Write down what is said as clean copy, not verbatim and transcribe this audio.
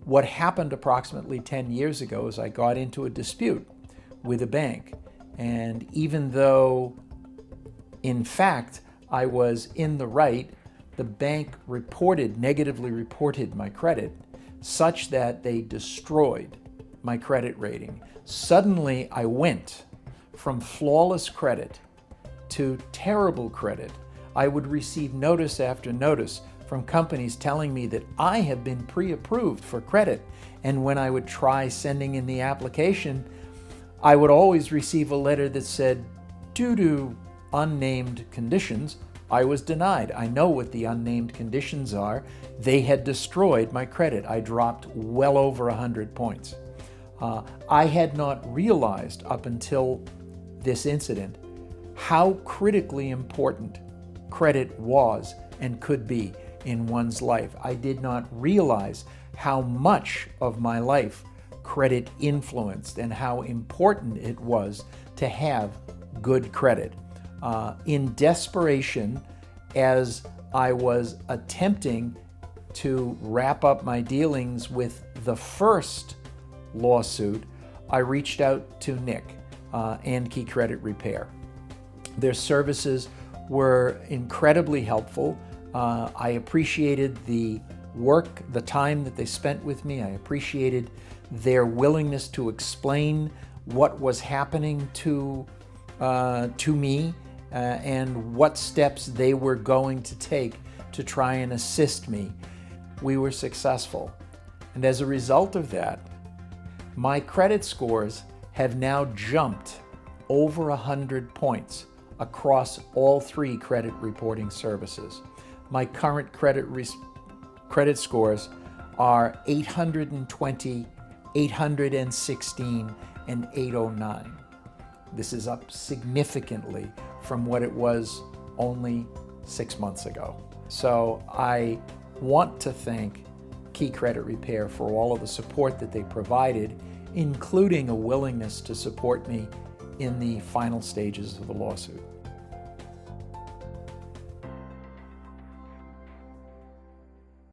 What happened approximately 10 years ago is I got into a dispute with a bank. And even though, in fact, I was in the right, the bank negatively reported my credit such that they destroyed my credit rating. Suddenly, I went from flawless credit to terrible credit. I would receive notice after notice from companies telling me that I have been pre-approved for credit. And when I would try sending in the application, I would always receive a letter that said, due to unnamed conditions, I was denied. I know what the unnamed conditions are. They had destroyed my credit. I dropped well over 100 points. I had not realized up until this incident how critically important credit was and could be in one's life. I did not realize how much of my life credit influenced and how important it was to have good credit. In desperation, as I was attempting to wrap up my dealings with the first lawsuit, I reached out to Nick and Key Credit Repair. Their services were incredibly helpful. I appreciated the work, the time that they spent with me. I appreciated their willingness to explain what was happening to me and what steps they were going to take to try and assist me. We were successful. And as a result of that, my credit scores have now jumped over 100 points across all three credit reporting services. My current credit scores are 820, 816, and 809. This is up significantly from what it was only 6 months ago. So I want to thank Key Credit Repair for all of the support that they provided, including a willingness to support me in the final stages of the lawsuit.